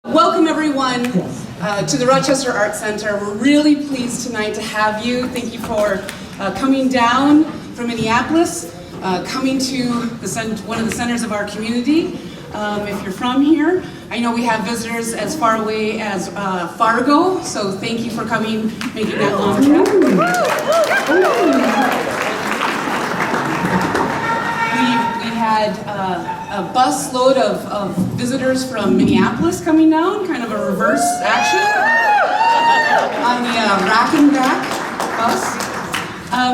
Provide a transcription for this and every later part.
Welcome everyone to the Rochester Art Center. We're really pleased tonight to have you. Thank you for coming down from Minneapolis, coming to one of the centers of our community. If you're from here, I know we have visitors as far away as Fargo, so thank you for coming, making that long trip. We had a bus load of visitors from Minneapolis coming down, kind of a reverse action on the Rack and Back bus.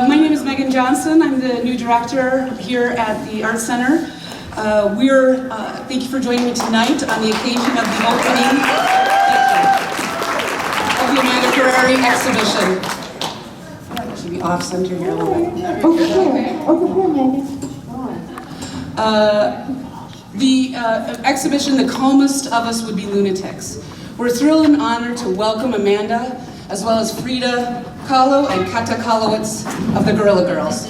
My name is Megan Johnston. I'm the new director here at the Art Center. Thank you for joining me tonight on the occasion of the opening of the Amanda Curreri exhibition. I should be off center here a little bit. The exhibition, The Calmest of Us Would Be Lunatics. We're thrilled and honored to welcome Amanda, as well as Frida Kahlo and Kata Kalowitz of the Guerrilla Girls.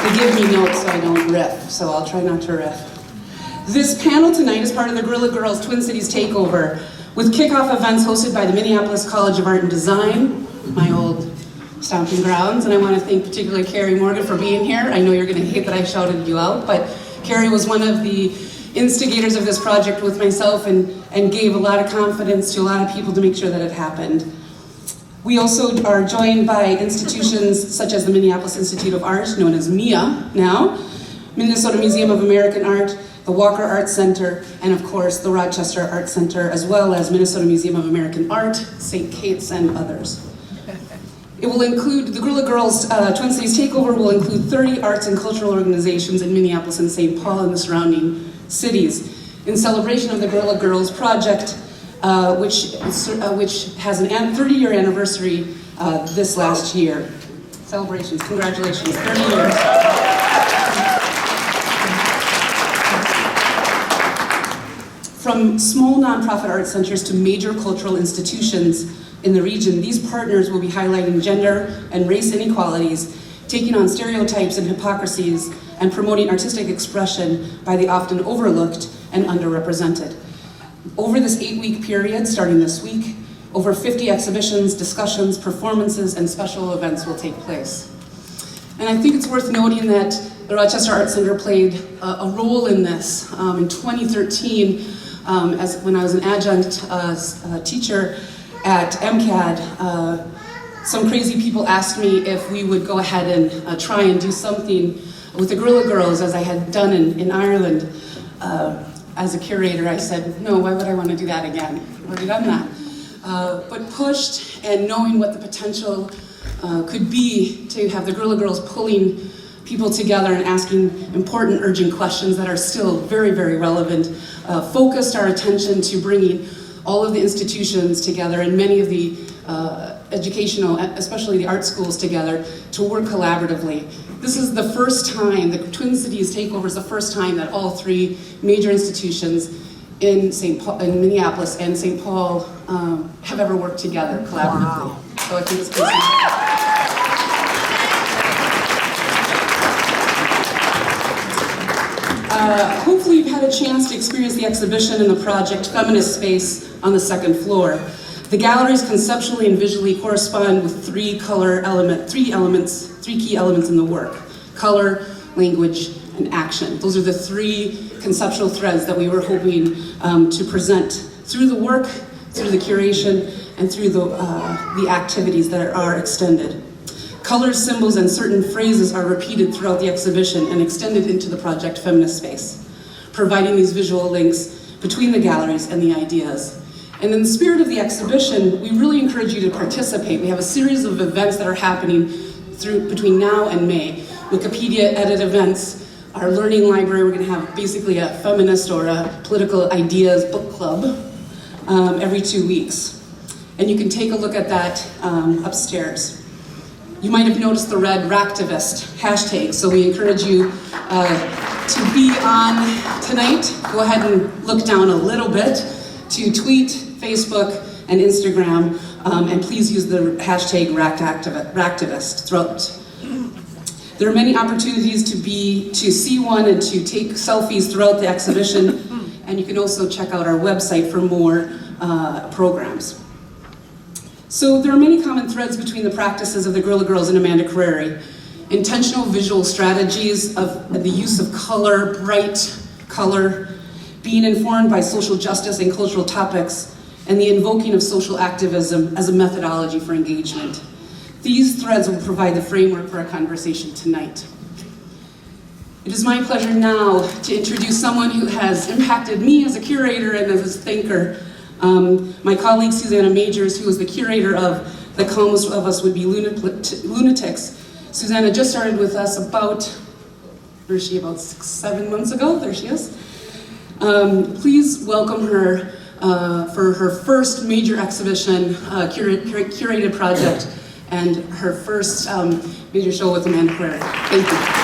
They give me notes so I don't riff, so I'll try not to riff. This panel tonight is part of the Guerrilla Girls Twin Cities Takeover, with kickoff events hosted by the Minneapolis College of Art and Design, my old stomping grounds, and I want to thank particularly Carrie Morgan for being here. I know you're going to hate that I shouted you out, but Carrie was one of the instigators of this project with myself and gave a lot of confidence to a lot of people to make sure that it happened. We also are joined by institutions such as the Minneapolis Institute of Art, known as MIA now, Minnesota Museum of American Art, the Walker Art Center, and of course the Rochester Art Center, as well as Minnesota Museum of American Art, St. Kate's, and others. It will include, the Guerrilla Girls Twin Cities Takeover will include 30 arts and cultural organizations in Minneapolis and St. Paul and the surrounding cities in celebration of the Guerrilla Girls project, which has an 30-year anniversary this last year. Celebrations, congratulations, 30 years. From small nonprofit art centers to major cultural institutions in the region, these partners will be highlighting gender and race inequalities, taking on stereotypes and hypocrisies, and promoting artistic expression by the often overlooked and underrepresented. Over this 8-week period, starting this week, over 50 exhibitions, discussions, performances, and special events will take place. And I think it's worth noting that the Rochester Art Center played a role in this. In 2013, when I was an adjunct teacher at MCAD, some crazy people asked me if we would go ahead and try and do something with the Guerrilla Girls, as I had done in Ireland. As a curator, I said, no, why would I want to do that again? I've already done that. But pushed, and knowing what the potential could be to have the Guerrilla Girls pulling people together and asking important, urgent questions that are still very, very relevant, focused our attention to bringing all of the institutions together and many of the educational, especially the art schools together, to work collaboratively. This is the first time, the Twin Cities Takeover is the first time that all 3 major institutions in Minneapolis and St. Paul have ever worked together collaboratively. Wow. So I think it's good. Hopefully you've had a chance to experience the exhibition in the project Feminist Space on the 2nd floor. The galleries conceptually and visually correspond with 3 key elements in the work: color, language, and action. Those are the 3 conceptual threads that we were hoping to present through the work, through the curation, and through the activities that are extended. Colors, symbols, and certain phrases are repeated throughout the exhibition and extended into the project Feminist Space, providing these visual links between the galleries and the ideas. And in the spirit of the exhibition, we really encourage you to participate. We have a series of events that are happening between now and May. Wikipedia edit events, our learning library, we're going to have basically a feminist or a political ideas book club every 2 weeks. And you can take a look at that upstairs. You might have noticed the red Ractivist hashtag, so we encourage you to be on tonight. Go ahead and look down a little bit to tweet, Facebook, and Instagram, and please use the hashtag Ractivist throughout. There are many opportunities to see one and to take selfies throughout the exhibition, and you can also check out our website for more programs. So there are many common threads between the practices of the Guerrilla Girls and Amanda Curreri. Intentional visual strategies of the use of color, bright color, being informed by social justice and cultural topics, and the invoking of social activism as a methodology for engagement. These threads will provide the framework for our conversation tonight. It is my pleasure now to introduce someone who has impacted me as a curator and as a thinker. My colleague Susannah Magers, who is the curator of The Calmest of Us Would Be Lunatics. Susannah just started with us about 6-7 months ago. There she is. Please welcome her for her first major exhibition, curated project, and her first major show with Amanda Curreri. Thank you.